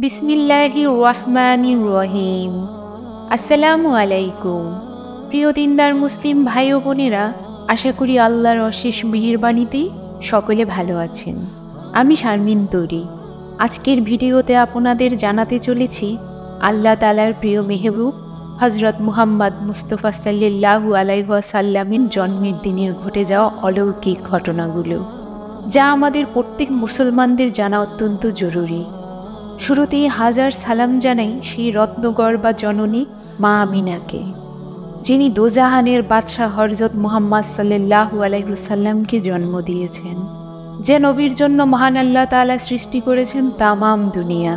বিসমিল্লাহির রহমানির রহিম। আসসালামু আলাইকুম। প্রিয় দিনদার মুসলিম ভাই ও বোনেরা, আশা করি আল্লাহর অশেষ মেহেরবানিতে সকলে ভালো আছেন। আমি শারমিন তরি। আজকের ভিডিওতে আপনাদের জানাতে চলেছি আল্লাহ তাআলার প্রিয় মেহবুব হজরত মুহাম্মদ মুস্তাফা সাল্লাল্লাহু আলাইহি ওয়াসাল্লামের জন্মের দিনের ঘটে যাওয়া অলৌকিক ঘটনাগুলো, যা আমাদের প্রত্যেক মুসলমানদের জানা অত্যন্ত জরুরি। শুরুতেই হাজার সালাম জানাই সেই রত্নগর্ভা জননী মা আমিনাকে, যিনি দোজাহানের বাদশাহ হযরত মুহাম্মদ সাল্লাল্লাহু আলাইহি ওয়াসাল্লামকে জন্ম দিয়েছেন, যে নবীর জন্য মহান আল্লাহ তাআলা সৃষ্টি করেছেন তামাম দুনিয়া।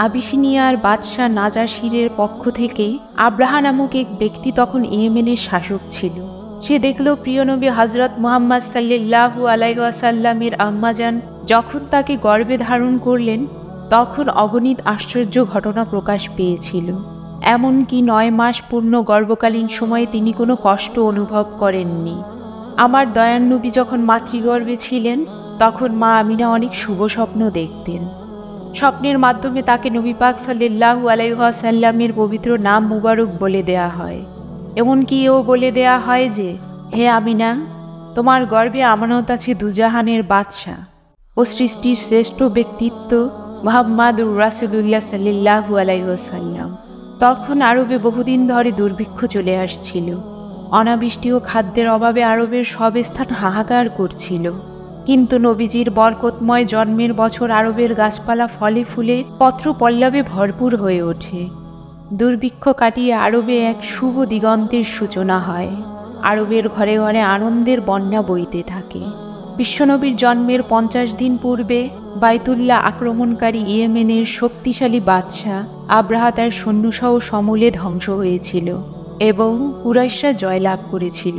আবিসিনিয়ার বাদশাহ নাজাশিরের পক্ষ থেকে আব্রাহা নামক এক ব্যক্তি তখন ইয়েমেনের শাসক ছিল। সে দেখল প্রিয় নবী হযরত মুহাম্মদ সাল্লাল্লাহু আলাইহি ওয়াসাল্লামের আম্মাজান যখন তাকে গর্ভে ধারণ করলেন, তখন অগণিত আশ্চর্য ঘটনা প্রকাশ পেয়েছিল। এমনকি 9 মাস পূর্ণ গর্ভকালীন সময়ে তিনি কোনো কষ্ট অনুভব করেননি। আমার দয়ার নবী যখন মাতৃগর্ভে ছিলেন, তখন মা আমিনা অনেক শুভ স্বপ্ন দেখতেন। স্বপ্নের মাধ্যমে তাকে নবী পাক সাল্লাল্লাহু আলাইহি ওয়াসাল্লামের পবিত্র নাম মুবারক বলে দেয়া হয়। এমনকি এও বলে দেয়া হয় যে, হে আমিনা, তোমার গর্ভে আমানত আছে দুজাহানের বাদশাহ ও সৃষ্টির শ্রেষ্ঠ ব্যক্তিত্ব মুহাম্মাদুর রাসূলুল্লাহ সাল্লাল্লাহু আলাইহি ওয়াসাল্লাম। তখন আরবে বহুদিন ধরে দুর্ভিক্ষ চলে আসছিল। অনাবৃষ্টি ও খাদ্যের অভাবে আরবের সব স্থান হাহাকার করছিল। কিন্তু নবীজির বরকতময় জন্মের বছর আরবের গাছপালা ফলে ফুলে পত্র পল্লবে ভরপুর হয়ে ওঠে। দুর্ভিক্ষ কাটিয়ে আরবে এক শুভ দিগন্তের সূচনা হয়। আরবের ঘরে ঘরে আনন্দের বন্যা বইতে থাকে। বিশ্বনবীর জন্মের 50 দিন পূর্বে বাইতুল্লাহ আক্রমণকারী ইয়েমেনের শক্তিশালী বাদশাহ আব্রাহা তার সৈন্যসহ সমূলে ধ্বংস হয়েছিল এবং কুরাইশরা জয়লাভ করেছিল।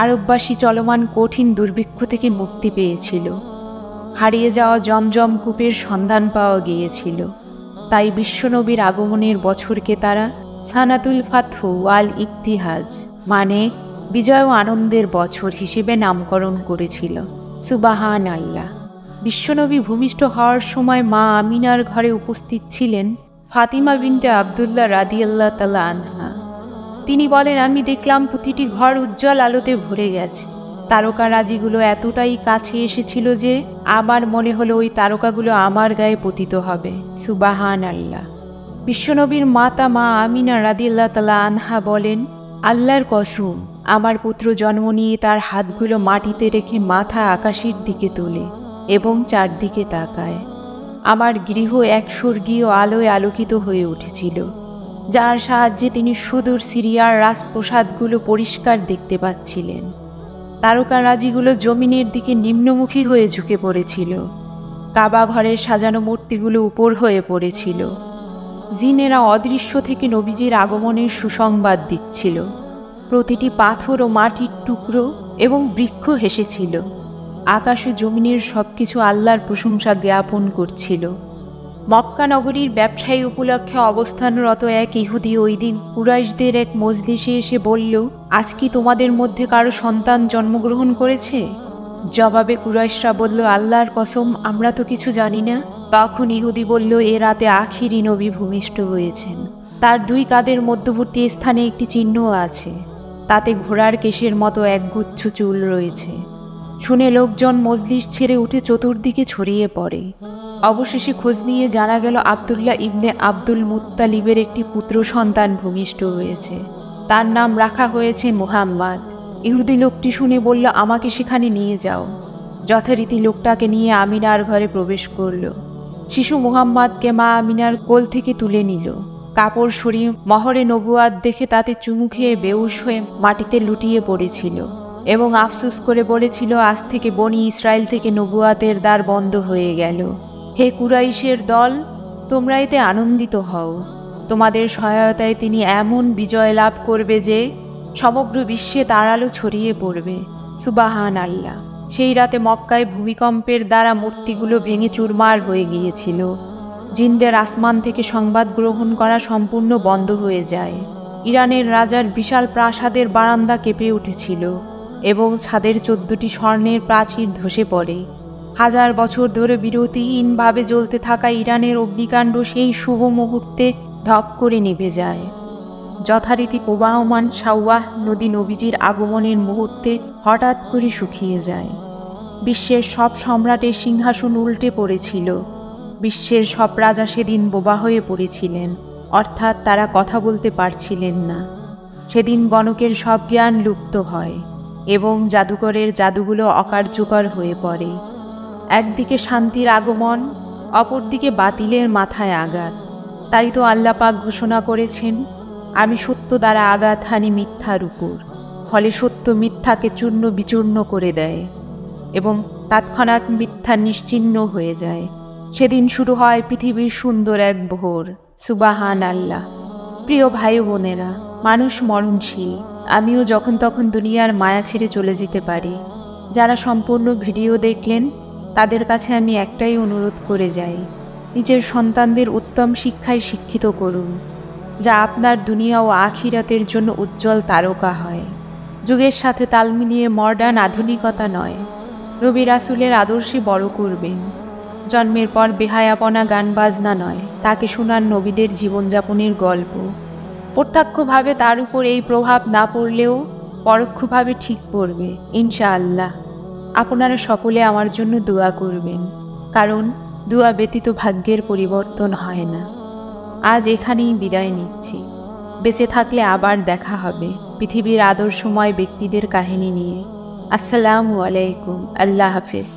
আরববাসী চলমান কঠিন দুর্ভিক্ষ থেকে মুক্তি পেয়েছিল। হারিয়ে যাওয়া জমজম কূপের সন্ধান পাওয়া গিয়েছিল। তাই বিশ্বনবীর আগমনের বছরকে তারা সানাতুল ফাতহ ওয়াল ইবতিহাজ, মানে বিজয় ও আনন্দের বছর হিসেবে নামকরণ করেছিল। সুবাহান আল্লাহ। বিশ্বনবী ভূমিষ্ঠ হওয়ার সময় মা আমিনার ঘরে উপস্থিত ছিলেন ফাতিমা বিনতে আবদুল্লাহ রাদিয়াল্লাহু তাআলা আনহা। তিনি বলেন, আমি দেখলাম প্রতিটি ঘর উজ্জ্বল আলোতে ভরে গেছে। তারকারাজিগুলো এতটাই কাছে এসেছিল যে আমার মনে হলো ওই তারকাগুলো আমার গায়ে পতিত হবে। সুবাহান আল্লাহ। বিশ্বনবীর মাতা মা আমিনা রাদিয়াল্লাহু তাআলা আনহা বলেন, আল্লাহর কসম, আমার পুত্র জন্ম নিয়ে তার হাতগুলো মাটিতে রেখে মাথা আকাশের দিকে তোলে এবং চারদিকে তাকায়। আমার গৃহ এক স্বর্গীয় আলোয় আলোকিত হয়ে উঠেছিল, যার সাহায্যে তিনি সুদূর সিরিয়ার রাজপ্রসাদগুলো পরিষ্কার দেখতে পাচ্ছিলেন। তারকারাজিগুলো জমিনের দিকে নিম্নমুখী হয়ে ঝুঁকে পড়েছিল। কাবা ঘরের সাজানো মূর্তিগুলো উপর হয়ে পড়েছিল। জিনেরা অদৃশ্য থেকে নবীজির আগমনের সুসংবাদ দিচ্ছিল। প্রতিটি পাথর ও মাটির টুকরো এবং বৃক্ষ হেসেছিল। আকাশ ও জমিনের সবকিছু আল্লাহর প্রশংসা জ্ঞাপন করছিল। মক্কা নগরীর ব্যবসায়ী উপলক্ষে অবস্থানরত এক ইহুদি ওই দিন কুরাইশদের এক মজলিসে এসে বলল, আজ কি তোমাদের মধ্যে কারো সন্তান জন্মগ্রহণ করেছে? জবাবে কুরাইশরা বলল, আল্লাহর কসম, আমরা তো কিছু জানি না। তখন ইহুদি বলল, এ রাতে আখিরি নবী ভূমিষ্ঠ হয়েছেন। তার 2 কাঁধের মধ্যবর্তী স্থানে একটি চিহ্ন আছে, তাতে ঘোড়ার কেশের মতো একগুচ্ছ চুল রয়েছে। শুনে লোকজন মজলিস ছেড়ে উঠে চতুর্দিকে ছড়িয়ে পড়ে। অবশেষে খোঁজ নিয়ে জানা গেল আব্দুল্লাহ ইবনে আব্দুল মুত্তালিবের একটি পুত্র সন্তান ভূমিষ্ঠ হয়েছে। তার নাম রাখা হয়েছে মুহাম্মদ। ইহুদি লোকটি শুনে বলল, আমাকে সেখানে নিয়ে যাও। যথারীতি লোকটাকে নিয়ে আমিনার ঘরে প্রবেশ করল। শিশু মুহাম্মদকে মা আমিনার কোল থেকে তুলে নিল। কাপড় সরিয়ে মহরে নবুয়াত দেখে তাতে চুমু খেয়ে বেহুশ হয়ে মাটিতে লুটিয়ে পড়েছিল এবং আফসোস করে বলেছিল, আজ থেকে বনি ইসরায়েল থেকে নবুয়াতের দ্বার বন্ধ হয়ে গেল। হে কুরাইশের দল, তোমরা এতে আনন্দিত হও। তোমাদের সহায়তায় তিনি এমন বিজয় লাভ করবে যে সমগ্র বিশ্বে তার আলো ছড়িয়ে পড়বে। সুবাহান আল্লাহ। সেই রাতে মক্কায় ভূমিকম্পের দ্বারা মূর্তিগুলো ভেঙে চুরমার হয়ে গিয়েছিল। জিনদের আসমান থেকে সংবাদ গ্রহণ করা সম্পূর্ণ বন্ধ হয়ে যায়। ইরানের রাজার বিশাল প্রাসাদের বারান্দা কেঁপে উঠেছিল এবং ছাদের 14টি স্বর্ণের প্রাচীর ধসে পড়ে। হাজার বছর ধরে বিরতিহীনভাবে জ্বলতে থাকা ইরানের অগ্নিকাণ্ড সেই শুভ মুহূর্তে ধপ করে নিভে যায়। যথারীতি প্রবাহমান সাওয়াহ নদী নবীজির আগমনের মুহূর্তে হঠাৎ করে শুকিয়ে যায়। বিশ্বের সব সম্রাটের সিংহাসন উল্টে পড়েছিল। বিশ্বের সব রাজা সেদিন বোবা হয়ে পড়েছিলেন, অর্থাৎ তারা কথা বলতে পারছিলেন না। সেদিন গণকের সব জ্ঞান লুপ্ত হয় এবং জাদুকরের জাদুগুলো অকার্যকর হয়ে পড়ে। একদিকে শান্তির আগমন, অপরদিকে বাতিলের মাথায় আঘাত। তাই তো আল্লাহ পাক ঘোষণা করেছেন, আমি সত্য দ্বারা আঘাত হানি মিথ্যার উপর। ফলে সত্য মিথ্যাকে চূর্ণ বিচূর্ণ করে দেয় এবং তৎক্ষণাৎ মিথ্যা নিশ্চিহ্ন হয়ে যায়। সেদিন শুরু হয় পৃথিবীর সুন্দর এক ভোর। সুবাহান আল্লাহ। প্রিয় ভাই বোনেরা, মানুষ মরণশীল। আমিও যখন তখন দুনিয়ার মায়া ছেড়ে চলে যেতে পারি। যারা সম্পূর্ণ ভিডিও দেখলেন তাদের কাছে আমি একটাই অনুরোধ করে যাই, নিজের সন্তানদের উত্তম শিক্ষায় শিক্ষিত করুন, যা আপনার দুনিয়া ও আখিরাতের জন্য উজ্জ্বল তারকা হয়। যুগের সাথে তাল মিলিয়ে মডার্ন আধুনিকতা নয়, নবী রাসূলের আদর্শে বড় করবেন। জন্মের পর বেহায়াপনা গান বাজনা নয়, তাকে শোনান নবীদের জীবনযাপনের গল্প। প্রত্যক্ষভাবে তার উপর এই প্রভাব না পড়লেও পরোক্ষভাবে ঠিক পড়বে ইনশাআল্লাহ। আপনারা সকলে আমার জন্য দোয়া করবেন, কারণ দোয়া ব্যতীত ভাগ্যের পরিবর্তন হয় না। আজ এখানেই বিদায় নিচ্ছি। বেঁচে থাকলে আবার দেখা হবে পৃথিবীর আদর্শময় ব্যক্তিদের কাহিনী নিয়ে। আসসালামু আলাইকুম। আল্লাহ হাফেজ।